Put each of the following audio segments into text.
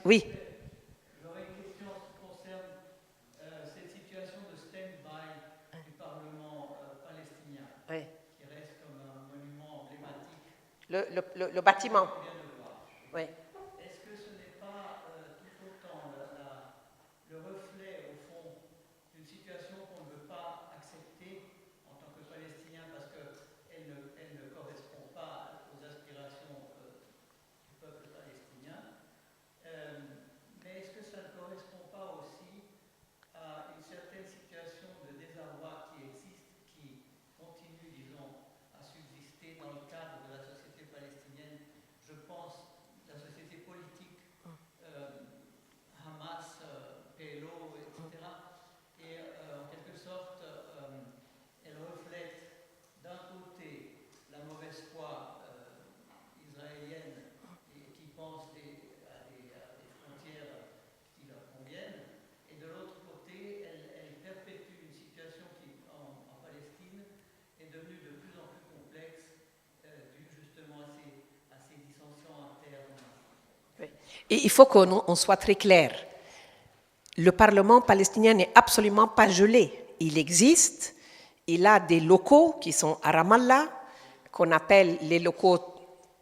Oui. J'aurais une question qui concerne cette situation de stand-by du Parlement palestinien, Oui. qui reste comme un monument emblématique. Le bâtiment. On vient de voir. Oui. Est-ce que ce n'est pas tout autant le reflet, au fond, d'une situation qu'on ne veut pas accepter en tant que Palestinien parce qu'elle ne correspond pas aux aspirations du peuple palestinien, mais est-ce que ça ne correspond pas aussi à une certaine situation de désarroi qui existe, qui continue, disons, à subsister dans le cadre de la société palestinienne? Je pense la société politique, Hamas, PLO, etc. Et en quelque sorte, elle reflète d'un côté la mauvaise foi israélienne et qui pense à des frontières qui leur conviennent, et de l'autre côté, elle perpétue une situation qui, en Palestine, est devenue de plus en plus complexe, due justement à ces dissensions internes. Oui. Et il faut qu'on soit très clair. Le Parlement palestinien n'est absolument pas gelé. Il existe, il a des locaux qui sont à Ramallah, qu'on appelle les locaux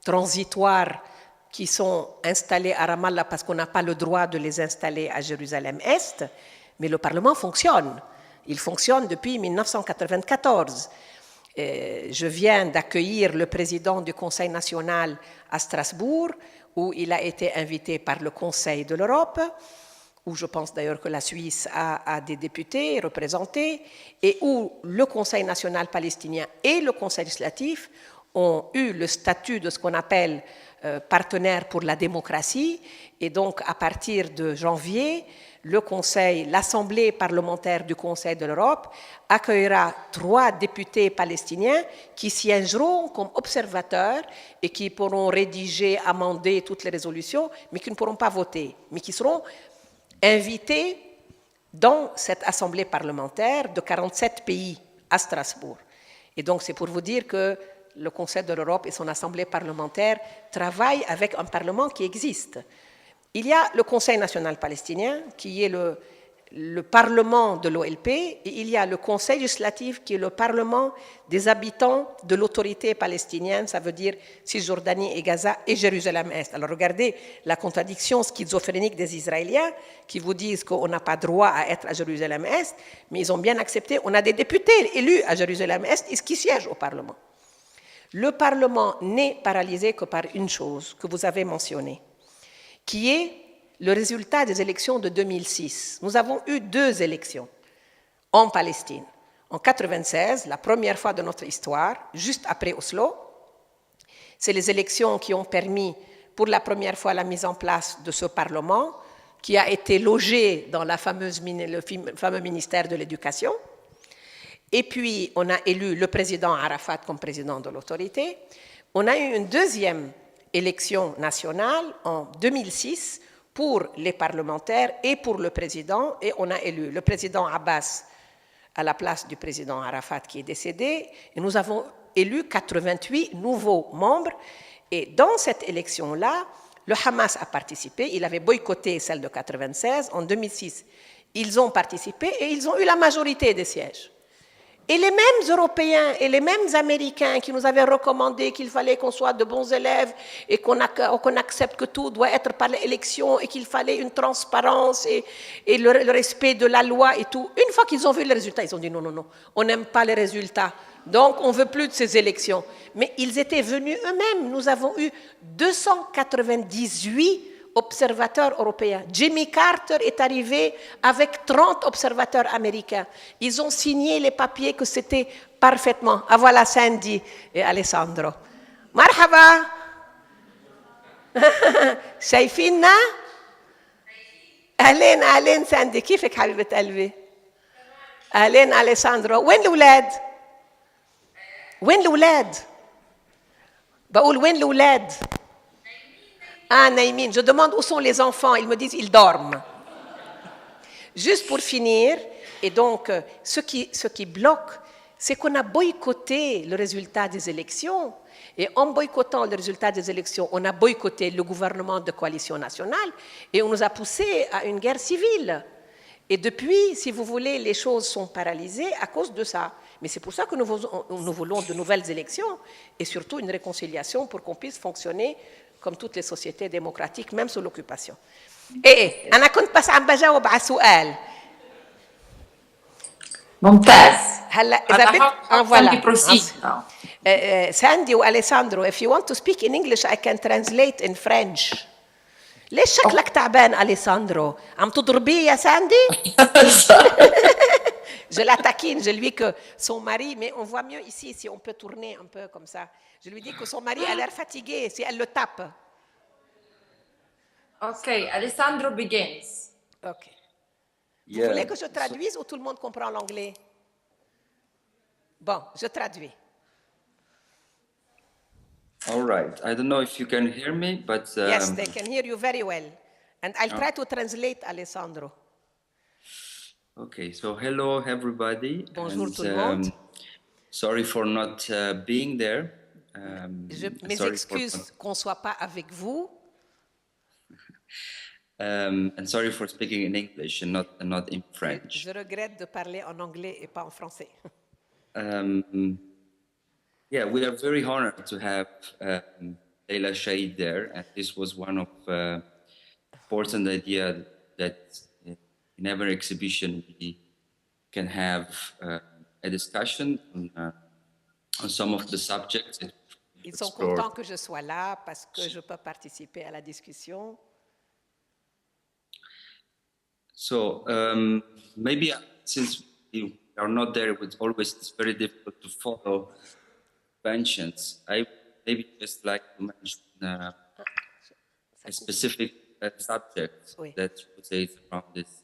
transitoires qui sont installés à Ramallah parce qu'on n'a pas le droit de les installer à Jérusalem-Est, mais le Parlement fonctionne. Il fonctionne depuis 1994. Je viens d'accueillir le président du Conseil national à Strasbourg, où il a été invité par le Conseil de l'Europe, où je pense d'ailleurs que la Suisse a des députés représentés, et où le Conseil national palestinien et le Conseil législatif ont eu le statut de ce qu'on appelle partenaire pour la démocratie, et donc à partir de janvier, l'Assemblée parlementaire du Conseil de l'Europe accueillera 3 députés palestiniens qui siégeront comme observateurs et qui pourront rédiger, amender toutes les résolutions, mais qui ne pourront pas voter, mais qui seront invités dans cette assemblée parlementaire de 47 pays à Strasbourg. Et donc c'est pour vous dire que le Conseil de l'Europe et son assemblée parlementaire travaillent avec un parlement qui existe. Il y a le Conseil national palestinien, qui est le parlement de l'OLP, et il y a le Conseil législatif, qui est le parlement des habitants de l'autorité palestinienne, ça veut dire Cisjordanie et Gaza et Jérusalem-Est. Alors regardez la contradiction schizophrénique des Israéliens, qui vous disent qu'on n'a pas droit à être à Jérusalem-Est, mais ils ont bien accepté, on a des députés élus à Jérusalem-Est qui siègent au Parlement. Le Parlement n'est paralysé que par une chose que vous avez mentionnée, qui est le résultat des élections de 2006. Nous avons eu 2 élections en Palestine. En 1996, la première fois de notre histoire, juste après Oslo, c'est les élections qui ont permis pour la première fois la mise en place de ce Parlement, qui a été logé dans le fameux ministère de l'Éducation. Et puis, on a élu le président Arafat comme président de l'autorité. On a eu une deuxième élection nationale en 2006 pour les parlementaires et pour le président, et on a élu le président Abbas à la place du président Arafat qui est décédé, et nous avons élu 88 nouveaux membres, et dans cette élection-là, le Hamas a participé, il avait boycotté celle de 1996, en 2006, ils ont participé et ils ont eu la majorité des sièges. Et les mêmes Européens et les mêmes Américains qui nous avaient recommandé qu'il fallait qu'on soit de bons élèves et qu'on accepte que tout doit être par l'élection et qu'il fallait une transparence et le respect de la loi et tout. Une fois qu'ils ont vu les résultats, ils ont dit non, on n'aime pas les résultats. Donc, on ne veut plus de ces élections. Mais ils étaient venus eux-mêmes. Nous avons eu 298 observateurs européens. Jimmy Carter est arrivé avec 30 observateurs américains. Ils ont signé les papiers que c'était parfaitement. Ah voilà Sandy et Alessandro. Marhaba. شايفيننا؟ أهلين ساندي كيفك حبيبة قلبي؟ أهلين أليساندرو وين الأولاد؟ وين الأولاد؟ بقول وين الأولاد؟ Ah, Naïmine, je demande où sont les enfants. Ils me disent ils dorment. Juste pour finir, et donc ce qui bloque, c'est qu'on a boycotté le résultat des élections Et en boycottant le résultat des élections, on a boycotté le gouvernement de coalition nationale et on nous a poussé à une guerre civile. Et depuis, si vous voulez, les choses sont paralysées à cause de ça. Mais c'est pour ça que nous voulons de nouvelles élections et surtout une réconciliation pour qu'on puisse fonctionner comme toutes les sociétés démocratiques, même sous l'occupation. ايه انا كنت بس عم بجاوب على سؤال. ممتاز. هلا اذا بدك فوالا. proceed now. Sandy و Alessandro, if you want to speak in English I can translate in French. ليش شكلك تعبان أليساندرو؟ عم تضربيه يا ساندي؟ Je la taquine, je lui dis que son mari, mais on voit mieux ici si on peut tourner un peu comme ça. Je lui dis que son mari a l'air fatigué si elle le tape. Ok, Alessandro begins. Ok. Vous voulez que je traduise ou tout le monde comprend l'anglais? Bon, je traduis. All right. I don't know if you can hear me, but yes, they can hear you very well. And I'll try to translate, Alessandro. Okay, so hello everybody. Bonjour and, tout le monde. Sorry for not being there. Mes excuses qu'on ne soit pas avec vous. And sorry for speaking in English and not in French. Je regrette de parler en anglais et pas en français. Yeah, we are very honored to have Leila Shahid there, and this was one of important idea that in every exhibition we can have a discussion on some of the subjects. Ils sont contents que je sois là parce que je peux participer à la discussion. So maybe since we are not there, it's very difficult to follow conventions. I maybe just like to mention a specific subject that you would say is around this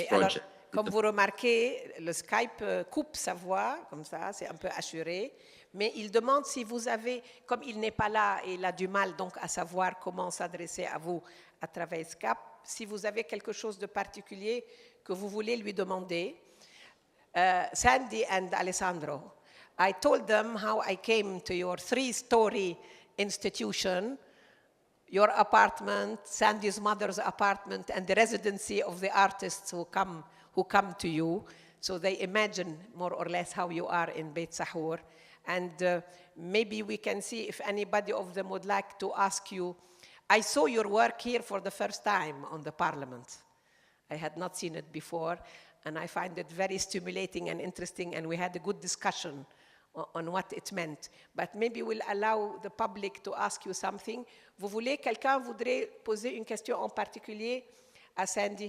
project. Alors, comme vous remarquez, le Skype coupe sa voix, comme ça, c'est un peu assuré, mais il demande si vous avez, comme il n'est pas là et il a du mal donc à savoir comment s'adresser à vous à travers Skype, si vous avez quelque chose de particulier que vous voulez lui demander. Sandy and Alessandro, I told them how I came to your 3-story institution, your apartment, Sandy's mother's apartment, and the residency of the artists who come to you. So they imagine more or less how you are in Beit Sahur. And maybe we can see if anybody of them would like to ask you. I saw your work here for the first time on the Parliament. I had not seen it before, and I find it very stimulating and interesting, and we had a good discussion on what it meant. But maybe we'll allow the public to ask you something. Quelqu'un voudrait poser une question en particulier à Sandy?